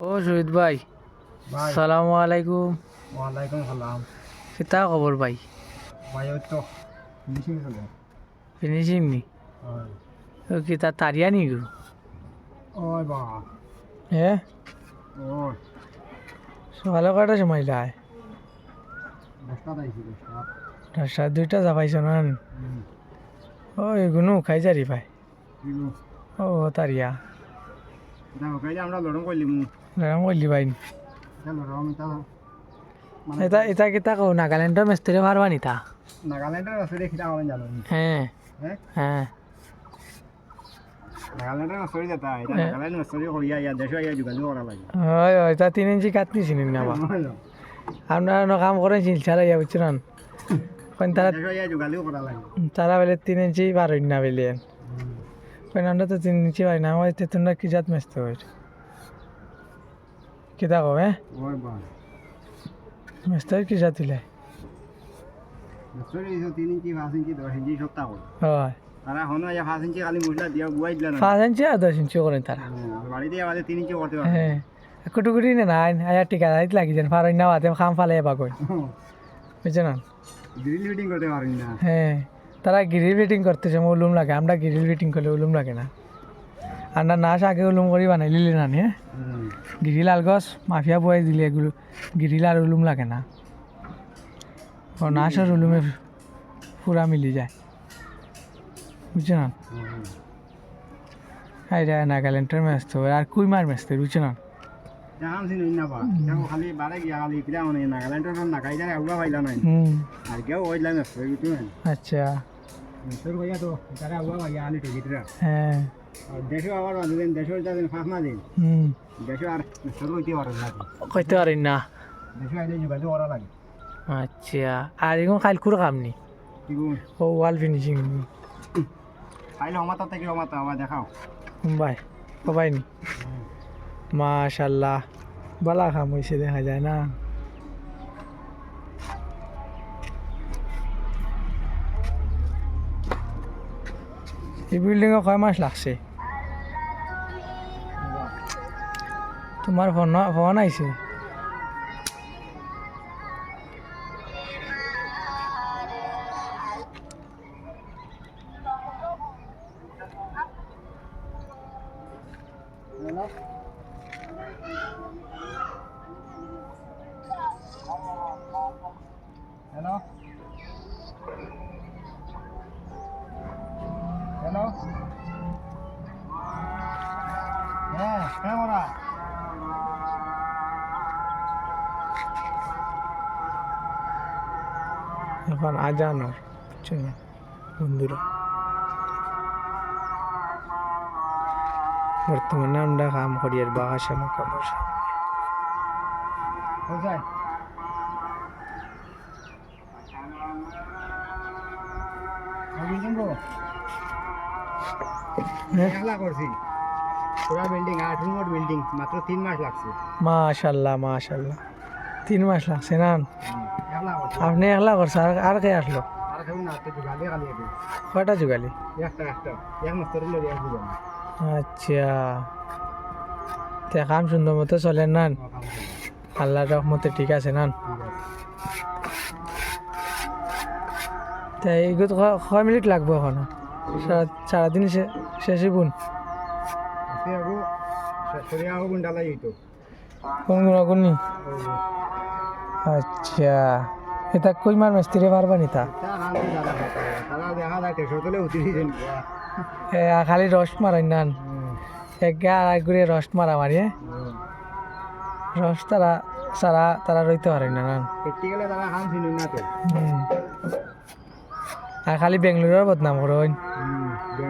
ও শহীদ ভাই, ভাই সালামু আলাইকুম। ওয়ালাইকুম সালাম। কিতা খবর ভাই? ভাই ওই তো ফিনিশিং চলে। ফিনিশিং নি? হয়। ও কিতা তারিয়া নি গো? ওই বা হ্যাঁ, ওই সকালে কয়টার সময় লাই? 10টা আইছি 10টা। দশটা দুইটা যাবাইছ না? হুম। ও এগুলো খাই যারি ভাই। কিলো ও তারিয়া দেখো কাইলে আমরা লড়ম কইলিম। নাম করলি ভাই। এটা লড়ম এটা মানে এটা এটা কিতা কও, নাগাল্যান্ডের মিস্ত্রি পারবা নিতা? নাগাল্যান্ডের আছে দেখি আমরা জানো। হ্যাঁ হ্যাঁ হ্যাঁ নাগাল্যান্ডের মসরি যেটা এটা হ্যাঁ। নাগাল্যান্ড মসরি করিয়া ইয়া দেশে ইয়া যোগাযোগ করা লাগে। হয় হয়, তা 3 ইঞ্চি কাটনি চিনিন না বা? আপনারা কাম করেন শিলছাড়া ইয়া বুঝছেন না? কোন তারা দেশে ইয়া যোগাযোগ করা লাগে। তারা বেলে 3 ইঞ্চি পারেন না বেলে। কোন আমরা তো 3 ইঞ্চি পারি না, আমার তোমরা কি জাত মেসতে হয়? কিতা কও হ্যাঁ? ওই বা মেস্তার কি জাত হইলে? মসরি 3 ইঞ্চি 5 ইঞ্চি 10 ইঞ্চি সপ্তাহ করে। হয়, তারা হনো ইয়া 5 ইঞ্চি খালি মশলা দিয়া গুয়াই দিলা না। 5 ইঞ্চি আর 10 ইঞ্চি করেন তারা। বাড়িতে আমাদের 3 ইঞ্চি করতে পারে। হ্যাঁ, কুটুকুটি না নাই আয়া টিকা রাইত লাগি যান পারেন না, বাতে খাম ফালে বাগই বুঝছেন না? গ্রিল ফিটিং করতে পারি না। হ্যাঁ, তারা গ্রিল ফিটিং করতেছে উলুম লাগে, আমরা গ্রিল ফিটিং করলে উলুম লাগে না। আমরা নাশ আগে উলুম করি বানাই লিলি না নিয়ে গ্রিল আলগস মাফিয়া বয়ে দিলে এগুলো গ্রিল আর উলুম লাগে না। ও নাশ আর উলুমে পুরা মিলি যায় বুঝছেন না? হ্যাঁ, এটা নাগাল্যান্ডের ম্যাচ তো আর কুইমার ম্যাচ তো বুঝছেন না? জাহান সিন না বা দেখো খালি বারে গিয়া খালি কিরা মানে নাগাল্যান্ডের নাকাই জানে আগুয়া পাইলা নাই আর কেউ ওইলা না সই কিছু নাই আচ্ছা। তোর কইয়া তো তারা আগুয়া পাইয়া আনি তো গিতরা হ্যাঁ। আর দেশে আবার দিন দেশে যাবেন ফাঁস না দিন দেশে আর সর হইতে পারে না কইতে পারেন না। দেশে আইলে যোগাযোগ করা লাগে। আচ্ছা, আর এখন কালকুর কাম নি? কি গুণ ও ওয়াল ফিনিশিং খাইলে হমাতা থেকে হমাতা আবার দেখাও ভাই সবাই নি? মাশাল্লাহ, বালা কাম হয়েছে দেখা যায় না? এই বিল্ডিংয়ে কয় মাস লাগছে? তোমার ফোন ফোন আইছে? হ্যালো হ্যালো হ্যাঁ ক্যামেরা এখন আজান আর বুঝছেন না বন্ধুরা? বর্তমানে আমরা কাম করি আর বাসা মোকামের সামনে। কোথায় বিল্ডিং গো হ্যাঁ? একলা করছি পুরা বিল্ডিং 8 রুমের বিল্ডিং মাত্র 3 মাস লাগছে। মাশাল্লাহ মাশাল্লাহ, 3 মাস লাগছে না? একলা করছি আপনি একলা করছেন আর কে আসলো? আর কেউ না তো গালি গালি আছে কয়টা জোগালি? একটা এক মস্তরি লড়ি এক বুঝাম আচ্ছা, তে কাম সুন্দর মতো চলেন না? আল্লাহর রহমতে ঠিক আছে না? তাই এগুলো কয় মিনিট লাগবে এখন? সারাদিন শেষে বুন আজকে আগু সরিয়া আগু গুন্ডালাই হইতো কোন গুণা কোননি? আচ্ছা, এটা কই মার মিস্ত্রি পারবা নি তা? তারা দেখা যায় টেসর তলে উঠি দিয়েছেন খালি রস মারাই নান একে আর এক করে রস মারা মারি রস তারা সারা তারা রইতে পারে না নান। প্র্যাকটিক্যালে তারা খান ছিল না তো আর খালি বেঙ্গলোরের বদনাম করেন।